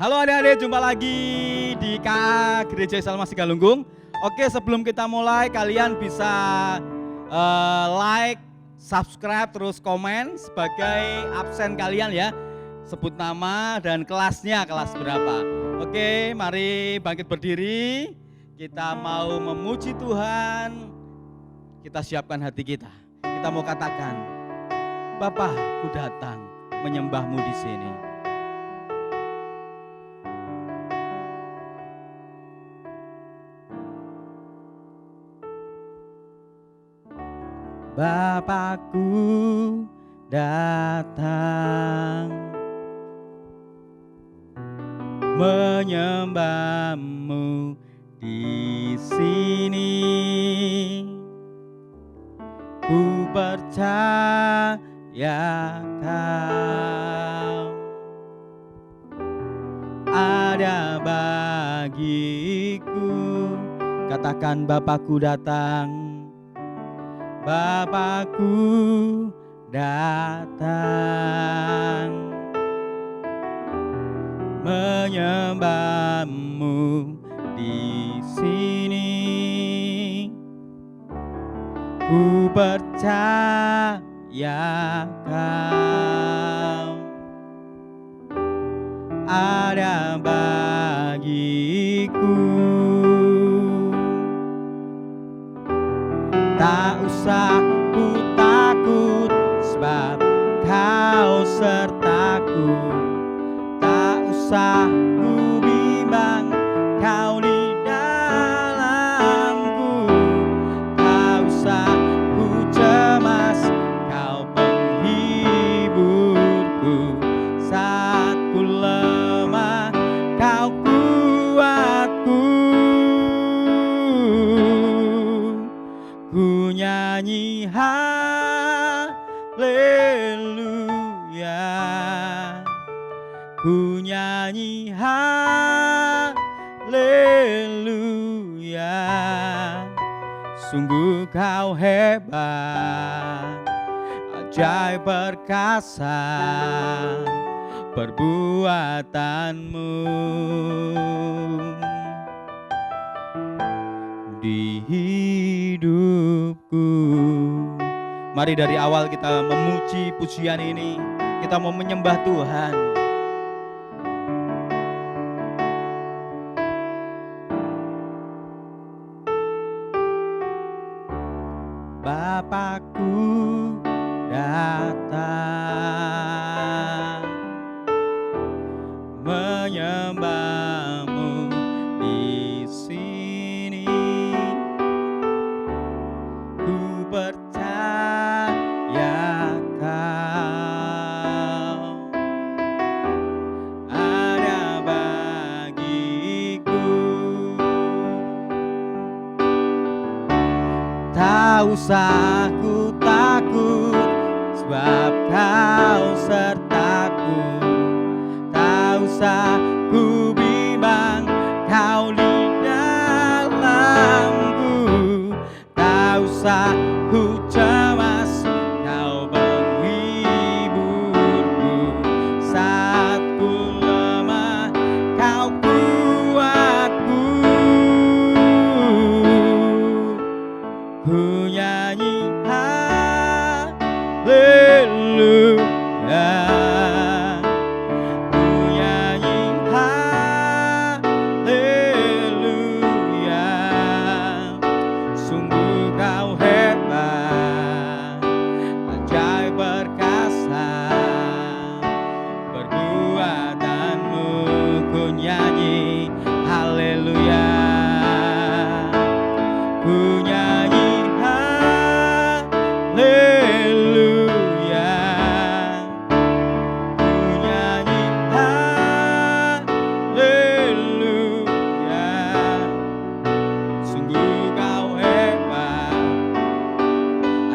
Halo adik-adik, jumpa lagi di KA Gereja Salma Sigalunggung. Oke, sebelum kita mulai kalian bisa like, subscribe, terus komen sebagai absen kalian ya. Sebut nama dan kelasnya, kelas berapa. Oke, mari bangkit berdiri. Kita mau memuji Tuhan. Kita siapkan hati kita. Kita mau katakan, Bapa, ku datang menyembahmu di sini. Bapakku datang menyembahmu di sini. Ku percaya Kau ada bagiku. Katakan Bapakku datang. Bapakku datang menyembahmu di sini. Ku percaya Kau ada bagiku. Tak usah ku takut sebab Kau sertaku. Tak usah ku bimbang, Kau di dalamku. Tak usah ku cemas, Kau penghiburku. Saat ku lemah, Kau kuatku. Ku nyanyi haleluya, ku nyanyi haleluya. Sungguh Kau hebat, ajaib perkasa perbuatanmu di hidupku. Mari dari awal kita memuji pujian ini. Kita mau menyembah Tuhan. Bapakku datang menyembahmu di sini. Ku percaya Kau ada bagiku. Tak usah ku takut sebab Kau sertaku. Tak usah ku bimbang, Kau di dalamku. Tak usah ku cemas, Kau penghiburku. Saat ku lemah, Kau kuatku. Ku nyanyi haleluya, ku nyanyi haleluya. Sungguh Kau hebat, ajaib perkasa perbuatanmu. Ku nyanyi haleluya, ku nyanyi haleluya, ku nyanyi haleluya. Sungguh Kau hebat,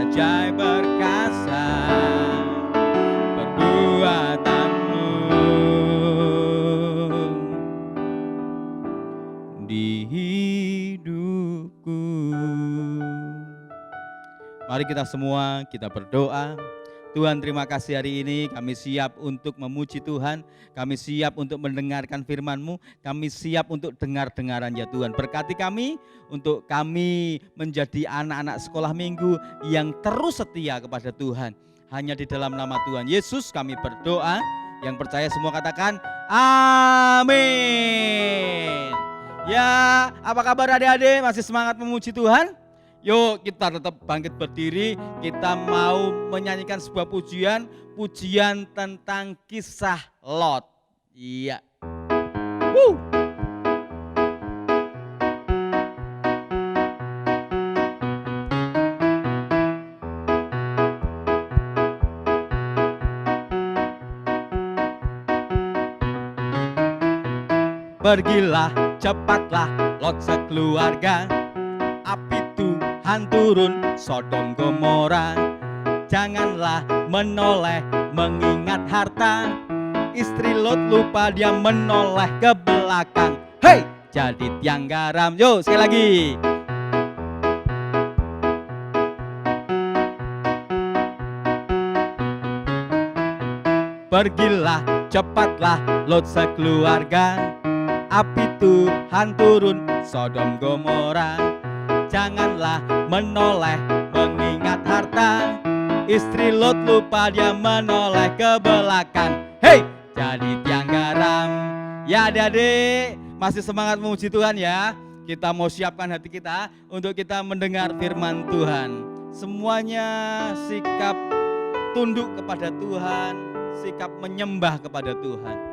ajaib perkasa perbuatanmu di hidupku. Mari kita semua kita berdoa. Tuhan, terima kasih hari ini kami siap untuk memuji Tuhan, kami siap untuk mendengarkan firman-Mu, kami siap untuk dengar-dengaran ya Tuhan. Berkati kami untuk kami menjadi anak-anak sekolah minggu yang terus setia kepada Tuhan. Hanya di dalam nama Tuhan Yesus kami berdoa, yang percaya semua katakan amin. Ya, apa kabar adik-adik? Masih semangat memuji Tuhan? Yuk kita tetap bangkit berdiri, kita mau menyanyikan sebuah pujian tentang kisah Lot. Iya. Pergilah, cepatlah Lot sekeluarga, api Tuhan turun Sodom Gomora. Janganlah menoleh mengingat harta, istri Lot lupa dia menoleh ke belakang. Hei, jadi tiang garam. Yuk sekali lagi. Pergilah, cepatlah Lot sekeluarga, api Tuhan turun Sodom Gomora. Janganlah menoleh mengingat harta, istri Lot lupa dia menoleh ke belakang. Hei, jadi tiang garam. Ya adik-adik, masih semangat memuji Tuhan ya. Kita mau siapkan hati kita untuk kita mendengar firman Tuhan. Semuanya sikap tunduk kepada Tuhan, sikap menyembah kepada Tuhan.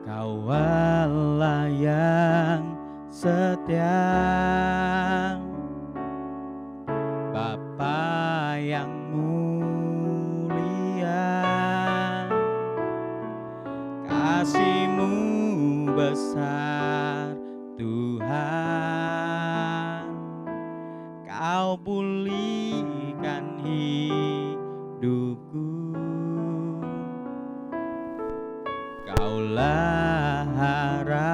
Kau Allah yang setia, Bapa yang mulia, kasih-Mu besar Tuhan. Kau pulihkan hidupku, Kaulah harapanku,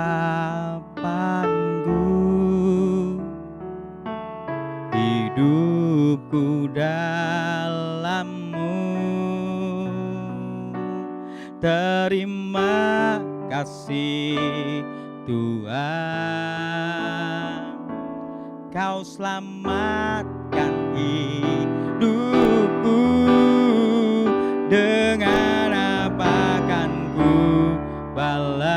hidupku dalam-Mu. Terima kasih Tuhan, Kau selamatkan hidupku. Dengan apa kan ku balas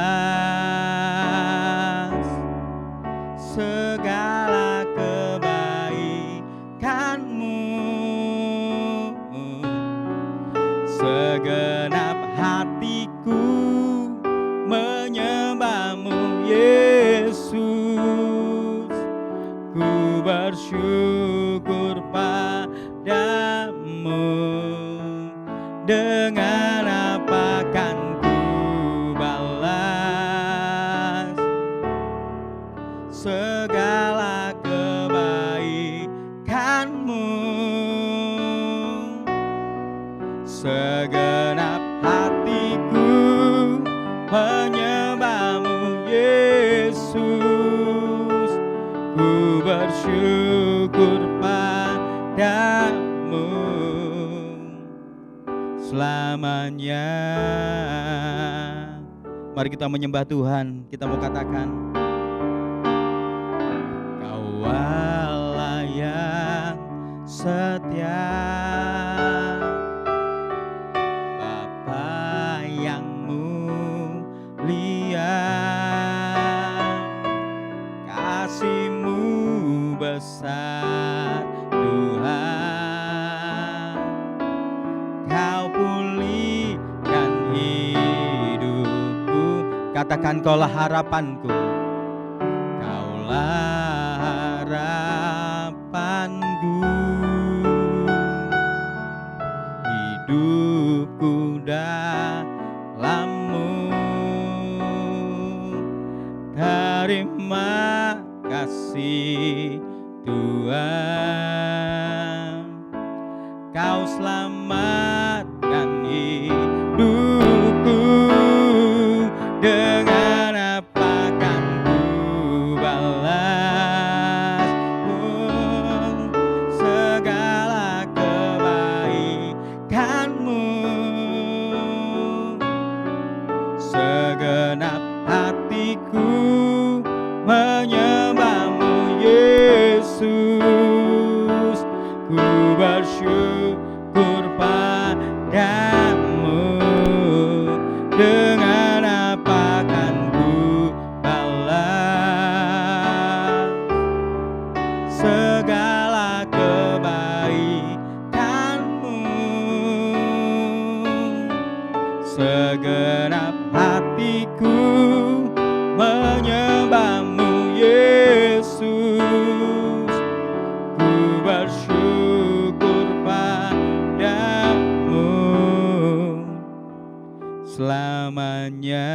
segala kebaikan-Mu? Segenap hatiku menyembah-Mu Yesus, ku bersyukur padamu. Dengan apa kan ku balas segala kebaikan-Mu? Segenap hatiku menyembah-Mu Yesus, ku bersyukur padamu selamanya. Mari kita menyembah Tuhan, kita mau katakan, Kau Allah yang setia, Bapa yang mulia, kasih-Mu besar Tuhan. Kau pulihkan hidupku. Katakan, Kaulah harapanku, Kaulah harapanku, hidupku dalam-Mu. Terima kasih Tuhan, Kau selamatkan hidupku. Dengan segenap hatiku menyembah-Mu Yesus. Ku bersyukur padamu selamanya.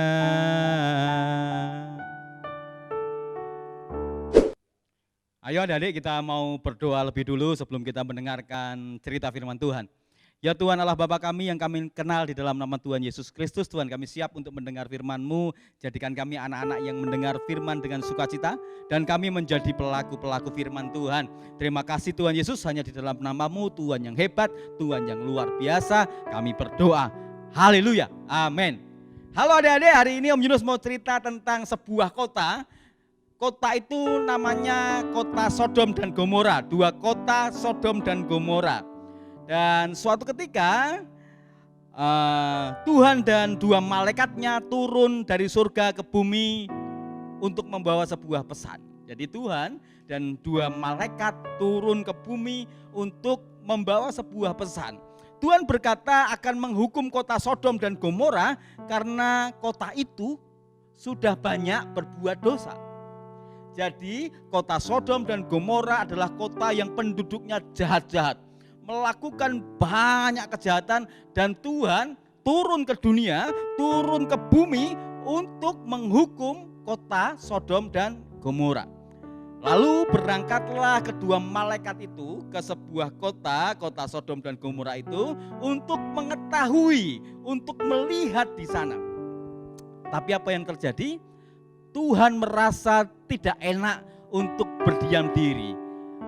Ayo adik-adik, kita mau berdoa lebih dulu sebelum kita mendengarkan cerita firman Tuhan. Ya Tuhan Allah Bapa kami yang kami kenal di dalam nama Tuhan Yesus Kristus, Tuhan kami siap untuk mendengar firman-Mu. Jadikan kami anak-anak yang mendengar firman dengan sukacita dan kami menjadi pelaku-pelaku firman Tuhan. Terima kasih Tuhan Yesus, hanya di dalam nama-Mu Tuhan yang hebat, Tuhan yang luar biasa, kami berdoa. Haleluya, amin. Halo adik-adik, hari ini Om Yunus mau cerita tentang sebuah kota. Kota itu namanya kota Sodom dan Gomora, dua kota Sodom dan Gomora. Dan suatu ketika Tuhan dan dua malaikatnya turun dari surga ke bumi untuk membawa sebuah pesan. Jadi Tuhan dan dua malaikat turun ke bumi untuk membawa sebuah pesan. Tuhan berkata akan menghukum kota Sodom dan Gomora karena kota itu sudah banyak berbuat dosa. Jadi kota Sodom dan Gomora adalah kota yang penduduknya jahat-jahat, melakukan banyak kejahatan, dan Tuhan turun ke dunia, turun ke bumi untuk menghukum kota Sodom dan Gomora. Lalu berangkatlah kedua malaikat itu ke sebuah kota Sodom dan Gomora itu untuk mengetahui, untuk melihat di sana. Tapi apa yang terjadi? Tuhan merasa tidak enak untuk berdiam diri.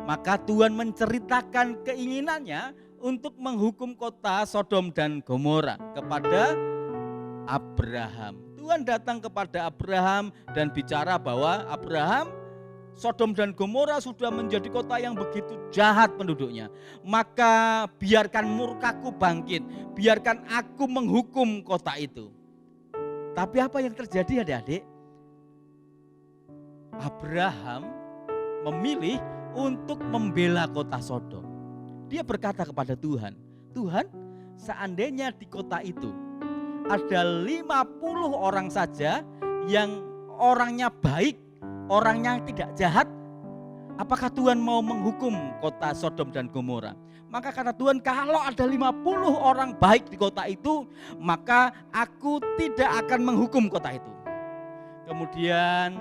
Maka Tuhan menceritakan keinginannya untuk menghukum kota Sodom dan Gomora kepada Abraham. Tuhan datang kepada Abraham dan bicara bahwa Abraham, Sodom dan Gomora sudah menjadi kota yang begitu jahat penduduknya. Maka biarkan murkaku bangkit, biarkan aku menghukum kota itu. Tapi apa yang terjadi adik-adik? Abraham memilih untuk membela kota Sodom. Dia berkata kepada Tuhan, Tuhan, seandainya di kota itu ada 50 orang saja yang orangnya baik, orangnya tidak jahat, apakah Tuhan mau menghukum kota Sodom dan Gomora? Maka kata Tuhan, kalau ada 50 orang baik di kota itu, maka aku tidak akan menghukum kota itu. Kemudian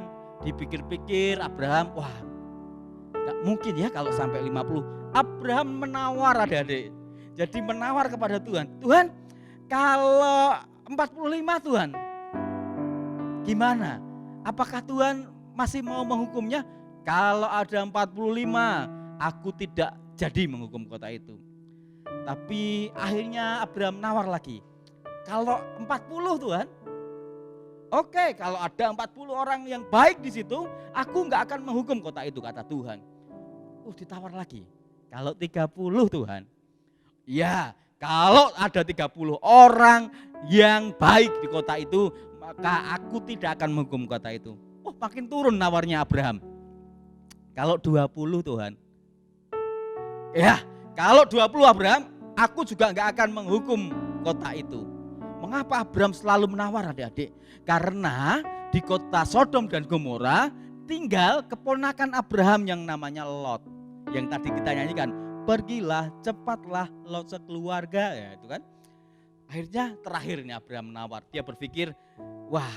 dipikir-pikir Abraham, wah gak mungkin ya kalau sampai 50. Abraham menawar adik-adik. Jadi menawar kepada Tuhan, Tuhan kalau 45 Tuhan, gimana? Apakah Tuhan masih mau menghukumnya? Kalau ada 45, aku tidak jadi menghukum kota itu. Tapi akhirnya Abraham nawar lagi, kalau 40 Tuhan, oke, kalau ada 40 orang yang baik di situ, aku nggak akan menghukum kota itu, kata Tuhan. Ditawar lagi, kalau 30 Tuhan. Ya, kalau ada 30 orang yang baik di kota itu, maka aku tidak akan menghukum kota itu. Makin turun nawarnya Abraham. Kalau 20 Tuhan. Ya, kalau 20 Abraham, aku juga nggak akan menghukum kota itu. Mengapa Abraham selalu menawar adik-adik? Karena di kota Sodom dan Gomora tinggal keponakan Abraham yang namanya Lot. Yang tadi kita nyanyikan, pergilah cepatlah Lot sekeluarga, ya itu kan. Akhirnya terakhir ini Abraham menawar. Dia berpikir, wah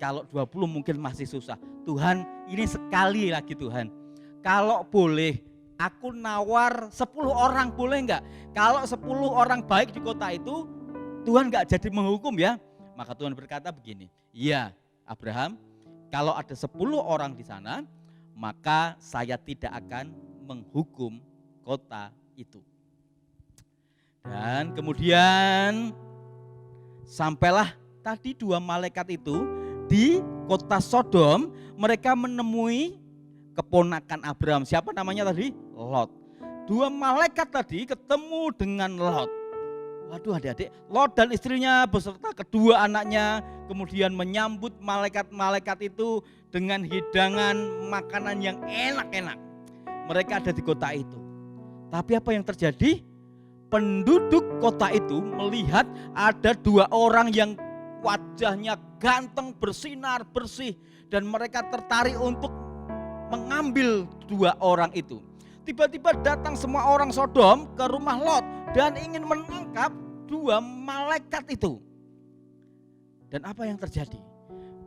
kalau 20 mungkin masih susah. Tuhan, ini sekali lagi Tuhan. Kalau boleh aku nawar 10 orang, boleh enggak? Kalau 10 orang baik di kota itu, Tuhan enggak jadi menghukum ya. Maka Tuhan berkata begini, iya Abraham, kalau ada 10 orang di sana, maka saya tidak akan menghukum kota itu. Dan kemudian sampailah tadi dua malaikat itu di kota Sodom, mereka menemui keponakan Abraham. Siapa namanya tadi? Lot. Dua malaikat tadi ketemu dengan Lot. Waduh adik-adik, Lot dan istrinya beserta kedua anaknya kemudian menyambut malaikat-malaikat itu dengan hidangan makanan yang enak-enak. Mereka ada di kota itu. Tapi apa yang terjadi? penduduk kota itu melihat ada 2 orang yang wajahnya ganteng, bersinar, bersih, dan mereka tertarik untuk mengambil 2 orang itu. Tiba-tiba datang semua orang Sodom ke rumah Lot dan ingin menangkap 2 malaikat itu. Dan apa yang terjadi?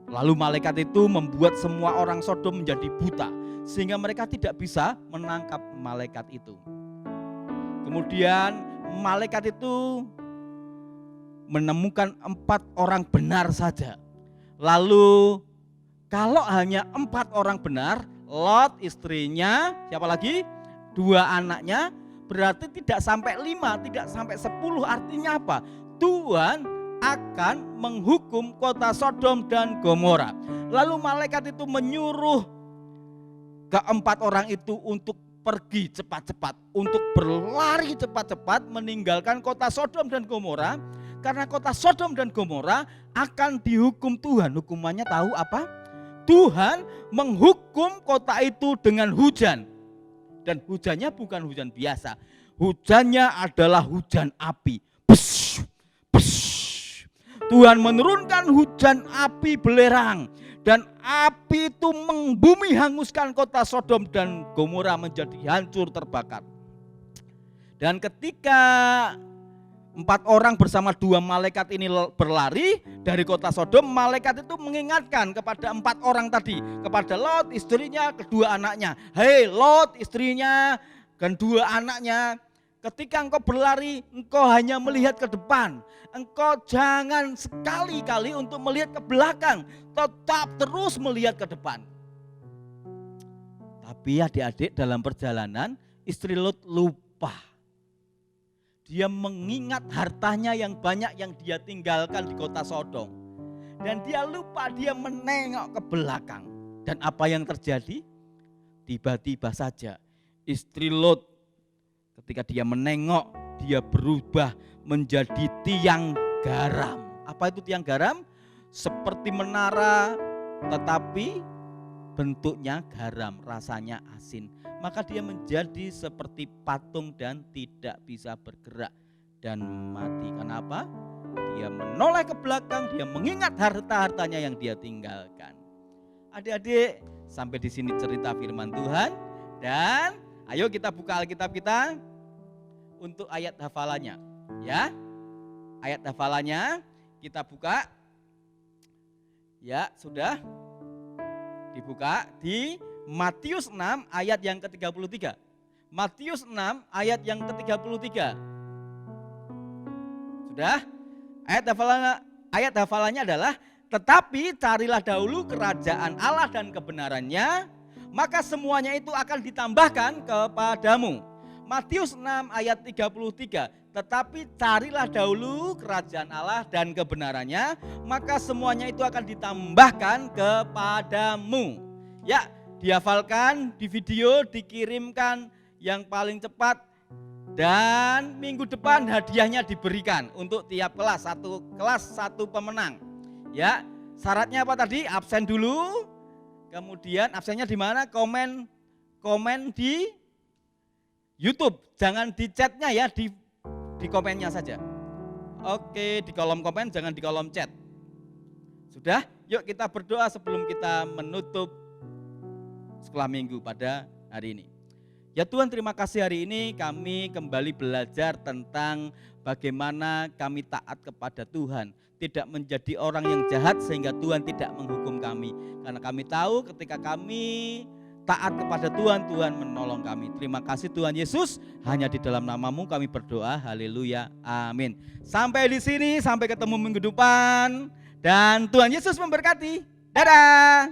Lalu malaikat itu membuat semua orang Sodom menjadi buta, sehingga mereka tidak bisa menangkap malaikat itu. Kemudian malaikat itu menemukan 4 orang benar saja. Lalu kalau hanya 4 orang benar, Lot, istrinya, siapa lagi? 2 anaknya, berarti tidak sampai 5, tidak sampai 10. Artinya apa? Tuhan akan menghukum kota Sodom dan Gomora. Lalu malaikat itu menyuruh ke-4 orang itu untuk pergi cepat-cepat, untuk berlari cepat-cepat meninggalkan kota Sodom dan Gomora, karena kota Sodom dan Gomora akan dihukum Tuhan. Hukumannya tahu apa? Tuhan menghukum kota itu dengan hujan. Dan hujannya bukan hujan biasa. Hujannya adalah hujan api. Psh, psh. Tuhan menurunkan hujan api belerang, dan api itu membumi hanguskan kota Sodom dan Gomora menjadi hancur terbakar. Dan ketika 4 orang bersama 2 malaikat ini berlari dari kota Sodom, malaikat itu mengingatkan kepada 4 orang tadi, kepada Lot, istrinya, kedua anaknya. Hei Lot, istrinya, dan 2 anaknya, ketika engkau berlari, engkau hanya melihat ke depan. Engkau jangan sekali-kali untuk melihat ke belakang, tetap terus melihat ke depan. Tapi adik-adik, dalam perjalanan istri Lot lupa. Dia mengingat hartanya yang banyak yang dia tinggalkan di kota Sodom. Dan dia lupa, dia menengok ke belakang. Dan apa yang terjadi? Tiba-tiba saja istri Lot, ketika dia menengok, dia berubah menjadi tiang garam. Apa itu tiang garam? Seperti menara, tetapi bentuknya garam, rasanya asin. Maka dia menjadi seperti patung dan tidak bisa bergerak dan mati. Kenapa? Dia menoleh ke belakang, dia mengingat harta-hartanya yang dia tinggalkan. Adik-adik, sampai di sini cerita firman Tuhan, dan ayo kita buka Alkitab kita untuk ayat hafalannya, ya. Ayat hafalannya kita buka. Ya, sudah dibuka di Matius 6 ayat yang ke-33. Matius 6 ayat yang ke-33. Sudah? Ayat hafalannya adalah, tetapi carilah dahulu kerajaan Allah dan kebenarannya, maka semuanya itu akan ditambahkan kepadamu. Matius 6 ayat 33, tetapi carilah dahulu kerajaan Allah dan kebenarannya, maka semuanya itu akan ditambahkan kepadamu. Ya, dihafalkan, di video, dikirimkan yang paling cepat, dan minggu depan hadiahnya diberikan untuk tiap kelas, satu pemenang. Ya, syaratnya apa tadi? Absen dulu, kemudian absennya di mana? Komen di YouTube, jangan di chatnya ya, di komennya saja. Oke, di kolom komen, jangan di kolom chat. Sudah? Yuk kita berdoa sebelum kita menutup sekolah minggu pada hari ini. Ya Tuhan, terima kasih hari ini kami kembali belajar tentang bagaimana kami taat kepada Tuhan. Tidak menjadi orang yang jahat sehingga Tuhan tidak menghukum kami. Karena kami tahu ketika kami taat kepada Tuhan, Tuhan menolong kami. Terima kasih Tuhan Yesus, hanya di dalam nama-Mu kami berdoa, haleluya, amin. Sampai di sini, sampai ketemu minggu depan, dan Tuhan Yesus memberkati. Dadah.